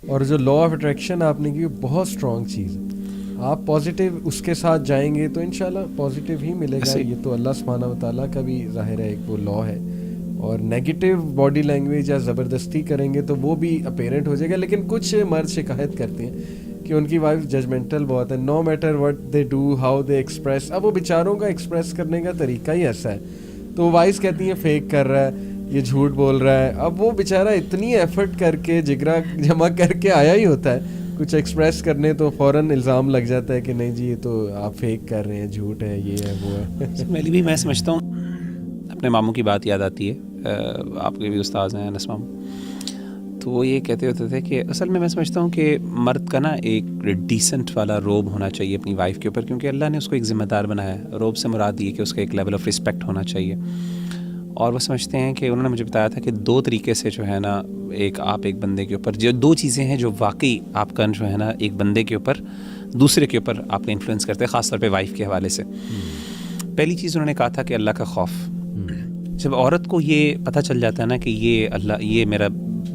اور جو law of attraction آپ نے کی بہت اسٹرانگ چیز ہے. آپ پازیٹیو اس کے ساتھ جائیں گے تو انشاءاللہ پازیٹیو ہی ملے گا. یہ تو اللہ سبحانہ و تعالیٰ کا بھی ظاہر ہے ایک وہ لا ہے. اور نیگیٹو باڈی لینگویج یا زبردستی کریں گے تو وہ بھی اپیرنٹ ہو جائے گا. لیکن کچھ مرد شکایت کرتے ہیں کہ ان کی وائف ججمنٹل بہت ہے, no matter what they do, how they express. اب وہ بیچاروں کا ایکسپریس کرنے کا طریقہ ہی ایسا ہے, تو وائف کہتی ہیں فیک کر رہا ہے, یہ جھوٹ بول رہا ہے. اب وہ بیچارہ اتنی ایفرٹ کر کے جگرا جمع کر کے آیا ہی ہوتا ہے کچھ ایکسپریس کرنے, تو فوراً الزام لگ جاتا ہے کہ نہیں جی یہ تو آپ فیک کر رہے ہیں, جھوٹ ہے, یہ ہے, وہ ہے. میری بھی میں سمجھتا ہوں اپنے ماموں کی بات یاد آتی ہے, آپ کے بھی استاذ ہیں انس ماموں, تو وہ یہ کہتے ہوتے تھے کہ اصل میں سمجھتا ہوں کہ مرد کا نا ایک ڈیسنٹ والا روب ہونا چاہیے اپنی وائف کے اوپر, کیونکہ اللہ نے اس کو ایک ذمہ دار بنایا ہے. روب سے مراد یہ کہ اس کا ایک لیول آف رسپیکٹ ہونا چاہیے. اور وہ سمجھتے ہیں کہ انہوں نے مجھے بتایا تھا کہ 2 طریقے سے جو ہے نا آپ ایک بندے کے اوپر جو 2 چیزیں ہیں جو واقعی آپ کا جو ہے نا ایک بندے کے اوپر دوسرے کے اوپر آپ کو انفلوئنس کرتے ہیں, خاص طور پہ وائف کے حوالے سے. پہلی چیز انہوں نے کہا تھا کہ اللہ کا خوف. جب عورت کو یہ پتہ چل جاتا ہے نا کہ یہ میرا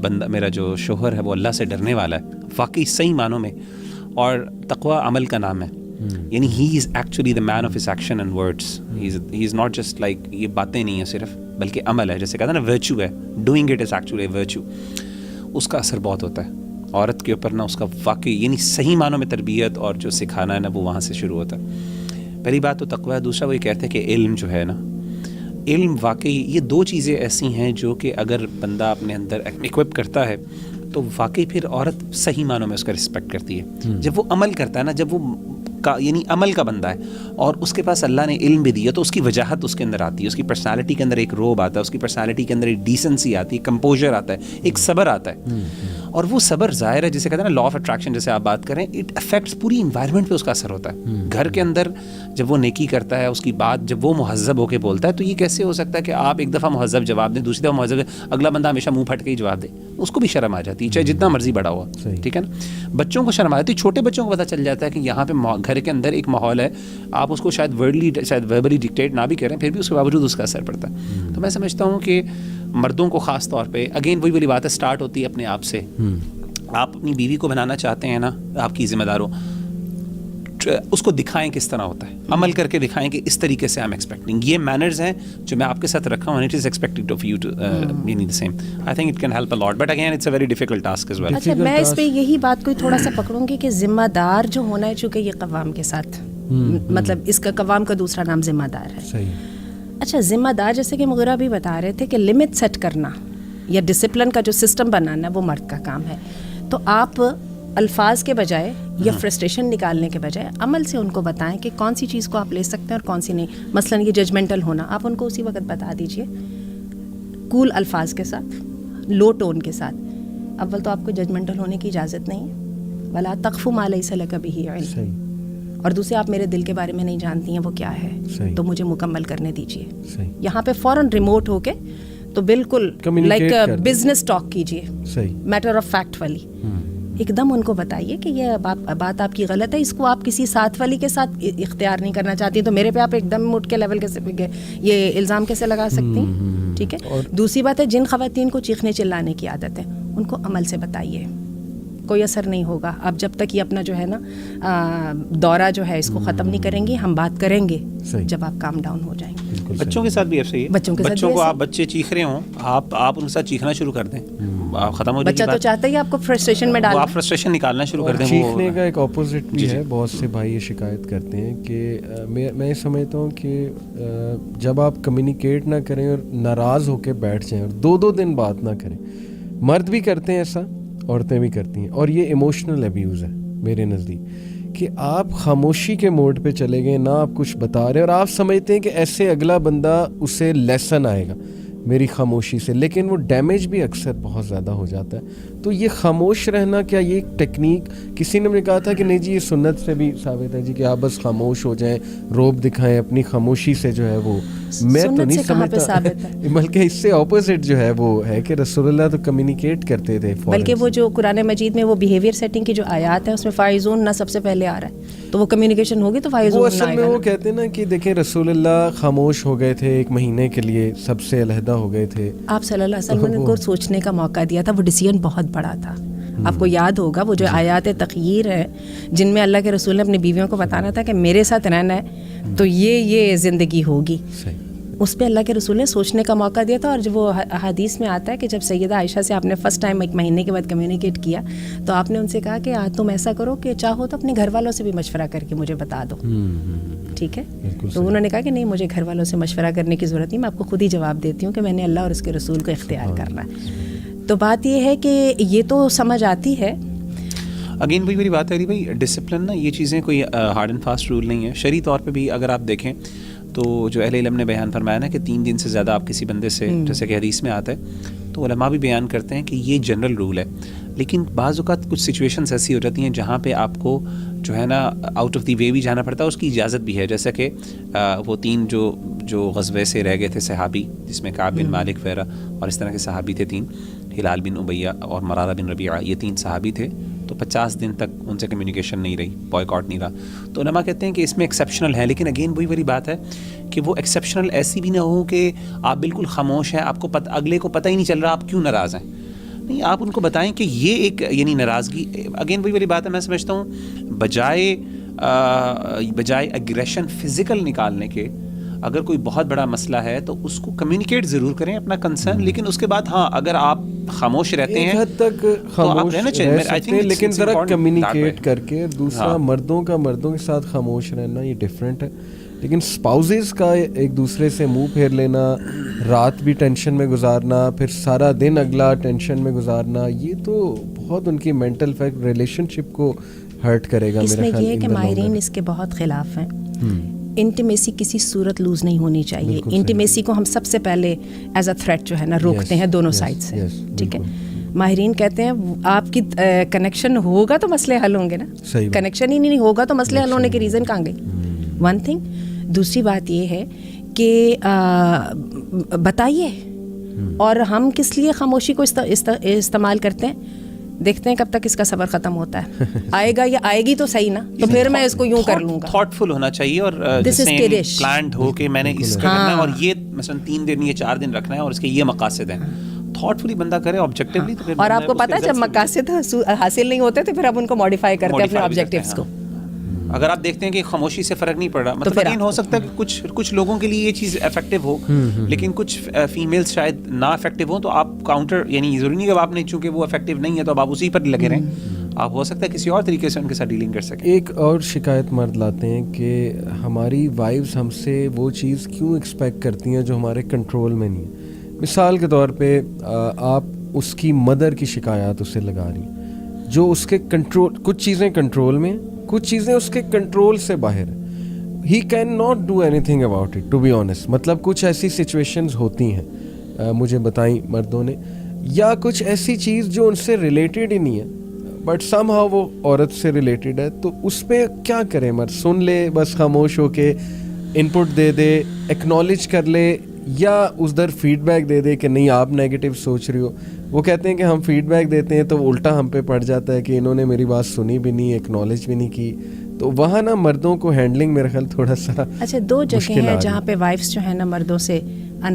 بندہ, میرا جو شوہر ہے وہ اللہ سے ڈرنے والا ہے واقعی صحیح معنوں میں, اور تقوی عمل کا نام ہے, یعنی he is actually the man of his action and words. He is not just like یہ باتیں نہیں ہیں صرف, بلکہ عمل ہے. جیسے کہتے ہیں نا ورچو ہے, doing it is actually a virtue. اس کا اثر بہت ہوتا ہے عورت کے اوپر نا, اس کا واقعی یعنی صحیح معنوں میں تربیت اور جو سکھانا ہے نا وہ وہاں سے شروع ہوتا ہے. پہلی بات تو تقوی ہے. دوسرا وہ یہ کہتے ہیں کہ علم جو ہے نا, علم واقعی یہ 2 چیزیں ایسی ہیں جو کہ اگر بندہ اپنے اندر ایکوپ کرتا ہے تو واقعی پھر عورت صحیح معنوں میں اس کا رسپیکٹ کرتی ہے. جب وہ عمل کرتا ہے نا, جب وہ یعنی عمل کا بندہ ہے اور اس کے پاس اللہ نے علم بھی دیا, تو اس کی وجاہت اس کے اندر آتی ہے, اس کی پرسنالٹی کے اندر ایک روب آتا ہے, اس کی پرسنالٹی کے اندر ایک ڈیسنسی آتی ہے, کمپوزر آتا ہے, ایک صبر آتا ہے. اور وہ صبر ظاہر ہے جسے کہتے ہیں نا لا آف اٹریکشن, جیسے آپ بات کریں, اٹ افیکٹس پوری انوائرمنٹ پہ اس کا اثر ہوتا ہے. گھر کے اندر جب وہ نیکی کرتا ہے, اس کی بات جب وہ مہذب ہو کے بولتا ہے, تو یہ کیسے ہو سکتا ہے کہ آپ ایک دفعہ مہذب جواب دیں, دوسری دفعہ مہذب, اگلا بندہ ہمیشہ منہ پھٹ کے ہی جواب دے, اس کو بھی شرم آ جاتی ہے چاہے جتنا مرضی بڑا ہوا. ٹھیک ہے نا, بچوں کو شرم آ جاتی ہے. چھوٹے بچوں کو پتہ چل جاتا ہے کہ یہاں پہ گھر کے اندر ایک ماحول ہے, آپ اس کو شاید وربلی ڈکٹیٹ نہ بھی کریں, پھر بھی اس کے باوجود اس کا اثر پڑتا ہے. تو میں سمجھتا ہوں کہ مردوں کو خاص طور پہ اگین وہی والی بات ہے, اسٹارٹ ہوتی ہے اپنے آپ سے. آپ اپنی بیوی کو بنانا چاہتے ہیں نا آپ کی ذمہ دار ہو, اس کو دکھائیں کس طرح ہوتا ہے, عمل کر کے دکھائیں کہ اس طریقے سے آئی ایم ایکسپیکٹنگ. یہ مینرز ہیں جو میں آپ کے ساتھ رکھا ہوں, it is expected of you to you need the same. I think it can help a lot, but again it's a very difficult task as well. اچھا, میں اس پہ یہی بات کو تھوڑا سا پکڑوں گی کہ ذمہ دار جو ہونا ہے, چونکہ یہ قوام کے ساتھ مطلب اس کا قوام کا دوسرا نام ذمہ دار ہے. صحیح. اچھا, ذمہ دار جیسے کہ مغیرہ بھی بتا رہے تھے کہ لمٹ سیٹ کرنا یا ڈسپلن کا جو سسٹم بنانا وہ مرد کا کام ہے. تو آپ الفاظ کے بجائے یا فرسٹریشن نکالنے کے بجائے عمل سے ان کو بتائیں کہ کون سی چیز کو آپ لے سکتے ہیں اور کون سی نہیں. مثلاً یہ ججمنٹل ہونا, آپ ان کو اسی وقت بتا دیجئے کول الفاظ کے ساتھ, لو ٹون کے ساتھ. اول تو آپ کو ججمنٹل ہونے کی اجازت نہیں ہے, ولا تقف ما لیس لک بہ علم. اور دوسرے, آپ میرے دل کے بارے میں نہیں جانتی ہیں وہ کیا ہے, تو مجھے مکمل کرنے دیجیے. یہاں پہ فوراً ریموٹ ہو کے تو بالکل لائک بزنس ٹاک کیجیے, میٹر آف فیکٹ والی. ایک دم ان کو بتائیے کہ یہ بات آپ کی غلط ہے, اس کو آپ کسی ساتھ والی کے ساتھ اختیار نہیں کرنا چاہتی, تو میرے پہ آپ ایک دم اٹھ کے لیول کیسے یہ الزام کیسے لگا سکتی ہیں. ٹھیک ہے. دوسری بات ہے, جن خواتین کو چیخنے چلانے کی عادت ہے ان کو عمل سے بتائیے, کوئی اثر نہیں ہوگا. اب جب تک یہ اپنا جو ہے نا دورہ جو ہے اس کو ختم نہیں کریں گے, ہم بات کریں گے جب آپ کام ڈاؤن ہو جائیں گے. بچوں کے ساتھ بھی ایسے ہی ہے. بچوں کو آپ بچے چیخ رہے ہوں, آپ ان کے ساتھ چیخنا شروع کر دیں, ختم ہو جائے. بچہ تو چاہتا ہی آپ کو فرسٹریشن میں ڈالیں, آپ فرسٹریشن نکالنا شروع کر دیں. چیخنے کا ایک اپوزٹ بھی ہے. بہت سے بھائی یہ شکایت کرتے ہیں کہ میں سمجھتا ہوں کہ جب آپ کمیونیکیٹ نہ کریں اور ناراض ہو کے بیٹھ جائیں اور 2 دن بات نہ کریں, مرد بھی کرتے ہیں ایسا, عورتیں بھی کرتی ہیں, اور یہ ایموشنل ابیوز ہے میرے نزدیک. کہ آپ خاموشی کے موڈ پہ چلے گئے, نہ آپ کچھ بتا رہے, اور آپ سمجھتے ہیں کہ ایسے اگلا بندہ اسے لیسن آئے گا میری خاموشی سے, لیکن وہ ڈیمیج بھی اکثر بہت زیادہ ہو جاتا ہے. تو یہ خاموش رہنا, کیا یہ ایک ٹیکنیک, کسی نے مجھے کہا تھا کہ نہیں جی یہ سنت سے بھی ثابت ہے جی کہ آپ بس خاموش ہو جائیں, روب دکھائیں اپنی خاموشی سے جو ہے وہ. میں تو نہیں سمجھتا, بلکہ اس سے اپوزٹ جو ہے وہ ہے کہ رسول اللہ تو کمیونیکیٹ کرتے تھے. بلکہ وہ جو قرآن مجید میں وہ بیہیویئر سیٹنگ کی جو آیات ہیں اس میں فائزون نہ سب سے پہلے آ رہا ہے, تو وہ کمیونیکیشن ہوگی تو فائزون. وہ اصل میں وہ کہتے ہیں نا کہ دیکھیں رسول اللہ خاموش ہو گئے تھے 1 مہینے کے لیے, سب سے علیحدہ ہو گئے تھے. آپ صلی اللہ علیہ وسلم نے کو سوچنے کا موقع دیا تھا, وہ ڈیسیژن بہت بڑا تھا. آپ کو یاد ہوگا وہ جو آیات تخیر ہے جن میں اللہ کے رسول نے اپنی بیویوں کو بتانا تھا کہ میرے ساتھ رہنا ہے تو یہ زندگی ہوگی, اس پہ اللہ کے رسول نے سوچنے کا موقع دیا تھا. اور جب وہ حدیث میں آتا ہے کہ جب سیدہ عائشہ سے آپ نے فرسٹ ٹائم 1 مہینے کے بعد کمیونیکیٹ کیا تو آپ نے ان سے کہا کہ تم ایسا کرو کہ چاہو تو اپنے گھر والوں سے بھی مشورہ کر کے مجھے بتا دو, ٹھیک ہے. تو انہوں نے کہا کہ نہیں, مجھے گھر والوں سے مشورہ کرنے کی ضرورت نہیں, میں آپ کو خود ہی جواب دیتی ہوں کہ میں نے اللہ اور اس کے رسول کو اختیار کرنا ہے. تو بات یہ ہے کہ یہ تو سمجھ آتی ہے. اگین وہی میری بات ہے بھائی, ڈسپلن نا یہ چیزیں کوئی ہارڈ اینڈ فاسٹ رول نہیں ہے. شرعی طور پہ بھی اگر آپ دیکھیں تو جو اہل علم نے بیان فرمایا نا کہ 3 دن سے زیادہ آپ کسی بندے سے, جیسے کہ حدیث میں آتا ہے, تو علماء بھی بیان کرتے ہیں کہ یہ جنرل رول ہے. لیکن بعض اوقات کچھ سچویشنز ایسی ہو جاتی ہیں جہاں پہ آپ کو جو ہے نا آؤٹ آف دی وے بھی جانا پڑتا ہے, اس کی اجازت بھی ہے. جیسا کہ وہ 3 جو غزوے سے رہ گئے تھے صحابی, جس میں کعب بن مالک وغیرہ اور اس طرح کے صحابی تھے 3, ہلال بن امیہ اور مرارہ بن ربیعہ, یہ 3 صحابی تھے. تو 50 دن تک ان سے کمیونیکیشن نہیں رہی, بوائے نہیں رہا. تو علماء کہتے ہیں کہ اس میں ایکسیپشنل ہے, لیکن اگین وہی والی بات ہے کہ وہ ایکسیپشنل ایسی بھی نہ ہو کہ آپ بالکل خاموش ہیں, آپ کو اگلے کو پتہ ہی نہیں چل رہا آپ کیوں ناراض ہیں. نہیں, آپ ان کو بتائیں کہ یہ ایک یعنی ناراضگی, اگین وہی والی بات ہے, میں سمجھتا ہوں بجائے اگریشن فزیکل نکالنے کے, اگر کوئی بہت بڑا مسئلہ ہے تو اس کو کمیونیکیٹ ضرور کریں اپنا کنسرن, لیکن اس کے بعد ہاں اگر آپ خاموش رہتے ہیں حد تک خاموش رہ سکتے ہیں, لیکن ذرا کمیونیکیٹ کر کے. دوسرا مردوں کے ساتھ خاموش رہنا یہ ڈفرینٹ ہے, لیکن اسپاؤزز کا ایک دوسرے سے منہ پھیر لینا, رات بھی ٹینشن میں گزارنا, پھر سارا دن اگلا ٹینشن میں گزارنا, یہ تو بہت ان کی مینٹل فیکٹ ریلیشن شپ کو ہرٹ کرے گا. اس میں یہ ہے کہ ماہرین اس کے بہت خلاف ہیں. انٹیمیسی کسی صورت لوز نہیں ہونی چاہیے. انٹیمیسی کو ہم سب سے پہلے ایز اے تھریٹ جو ہے نا روکتے ہیں دونوں سائڈ سے, ٹھیک ہے. ماہرین کہتے ہیں آپ کی کنیکشن ہوگا تو مسئلے حل ہوں گے نا, کنیکشن ہی نہیں ہوگا تو مسئلے حل ہونے کے ریزن کہاں گئی, ون تھنگ. دوسری بات یہ ہے کہ بتائیے, اور ہم کس لیے خاموشی کو استعمال کرتے ہیں, دیکھتے ہیں کب تک اس کا صبر ختم ہوتا ہے. آئے گا یا آئے گی تو صحیح نا, تو پھر میں اس کو یوں کر لوں گا. تھاٹ فل ہونا چاہیے اور پلانڈ ہو کہ میں نے اس کا کرنا ہے اور یہ مثلا 3 دن یا 4 دن رکھنا ہے اور اس کے یہ مقاصد ہیں. تھاٹ فلی بندہ کرے آبجیکٹیولی. اور آپ کو پتہ ہے جب مقاصد حاصل نہیں ہوتے تو پھر اب ان کو ماڈیفائی کرتے ہیں اپنے آبجیکٹیوز کو. اگر آپ دیکھتے ہیں کہ خاموشی سے فرق نہیں پڑ رہا, مطلب یہ ہو سکتا ہے کہ کچھ لوگوں کے لیے یہ چیز افیکٹو ہو, لیکن کچھ فیمیلز شاید نا افیکٹو ہوں, تو آپ کاؤنٹر, یعنی ضروری نہیں کہ آپ نے چونکہ وہ افیکٹو نہیں ہے تو آپ اسی پر لگے رہیں, آپ ہو سکتا ہے کسی اور طریقے سے ان کے ساتھ ڈیلنگ کر سکیں. ایک اور شکایت مرد لاتے ہیں کہ ہماری وائفز ہم سے وہ چیز کیوں ایکسپیکٹ کرتی ہیں جو ہمارے کنٹرول میں نہیں ہے. مثال کے طور پہ آپ اس کی مدر کی شکایات اس سے لگا رہی ہیں جو اس کے کنٹرول, کچھ چیزیں کنٹرول میں, کچھ چیزیں اس کے کنٹرول سے باہر ہیں. He can not do anything about it, to be honest. مطلب کچھ ایسی سچویشنز ہوتی ہیں مجھے بتائیں مردوں نے, یا کچھ ایسی چیز جو ان سے ریلیٹڈ ہی نہیں ہے بٹ سم ہاؤ وہ عورت سے ریلیٹڈ ہے, تو اس پہ کیا کریں مرد؟ سن لے بس خاموش ہو کے, ان پٹ دے دے, ایکنالج کر لے, یا اس در فیڈ بیک دے دے کہ نہیں آپ نیگیٹو سوچ رہی ہو. وہ کہتے ہیں کہ ہم فیڈ بیک دیتے ہیں تو الٹا ہم پہ پڑ جاتا ہے کہ انہوں نے میری بات سنی بھی نہیں, ایکنالج بھی نہیں کی. تو وہاں نا مردوں کو ہینڈلنگ میرے خیال تھوڑا سا اچھا 2 جگہیں ہیں جہاں پہ وائفس جو ہے نا مردوں سے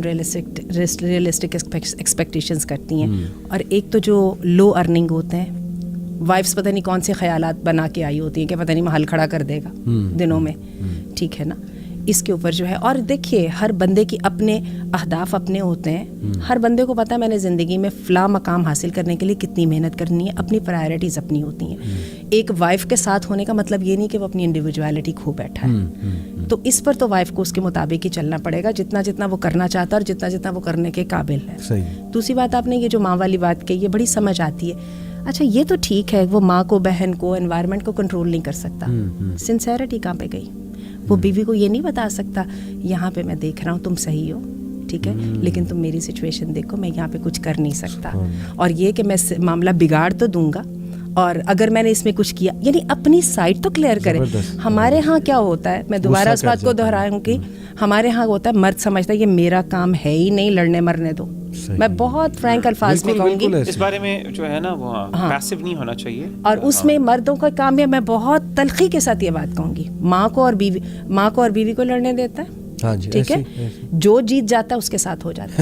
ریئلسٹک ایکسپیکٹیشنز کرتی ہیں. اور ایک تو جو لو ارننگ ہوتے ہیں, وائفس پتہ نہیں کون سے خیالات بنا کے آئی ہوتی ہیں کہ پتہ نہیں محل کھڑا کر دے گا دنوں میں, ٹھیک ہے نا. اس کے اوپر جو ہے, اور دیکھیے ہر بندے کی اپنے اہداف اپنے ہوتے ہیں. ہر بندے کو پتہ ہے میں نے زندگی میں فلاں مقام حاصل کرنے کے لیے کتنی محنت کرنی ہے, اپنی پرائرٹیز اپنی ہوتی ہیں. ایک وائف کے ساتھ ہونے کا مطلب یہ نہیں کہ وہ اپنی انڈیویجوالٹی کھو بیٹھا ہے. تو اس پر تو وائف کو اس کے مطابق ہی چلنا پڑے گا, جتنا وہ کرنا چاہتا ہے اور جتنا وہ کرنے کے قابل ہے. دوسری بات آپ نے یہ جو ماں والی بات کہی ہے بڑی سمجھ آتی ہے. اچھا یہ تو ٹھیک ہے, وہ ماں کو, بہن کو, انوائرمنٹ کو کنٹرول نہیں کر سکتا, سنسیئرٹی کہاں پہ گئی؟ وہ بیوی کو یہ نہیں بتا سکتا یہاں پہ میں دیکھ رہا ہوں تم صحیح ہو, ٹھیک ہے, لیکن تم میری سچویشن دیکھو, میں یہاں پہ کچھ کر نہیں سکتا. اور یہ کہ میں معاملہ بگاڑ تو دوں گا, اور اگر میں نے اس میں کچھ کیا, یعنی اپنی سائڈ تو کلیئر کرے. ہمارے ہاں کیا ہوتا ہے, میں دوبارہ اس بات کو دہراؤں گی, ہمارے ہاں ہوتا ہے مرد سمجھتا ہے یہ میرا کام ہے ہی نہیں, لڑنے مرنے دو. میں بہت فرینک الفاظ میں کہوں گی اس بارے میں جو ہے نا وہ پیسو نہیں ہونا چاہیے. اور اس میں مردوں کا کام ہے, میں بہت تلخی کے ساتھ یہ بات کہوں گی, ماں کو اور بیوی کو لڑنے دیتا ہے, ٹھیک ہے, جو جیت جاتا ہے اس کے ساتھ ہو جاتا ہے.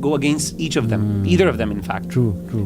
go against each of them, either of them in fact. True.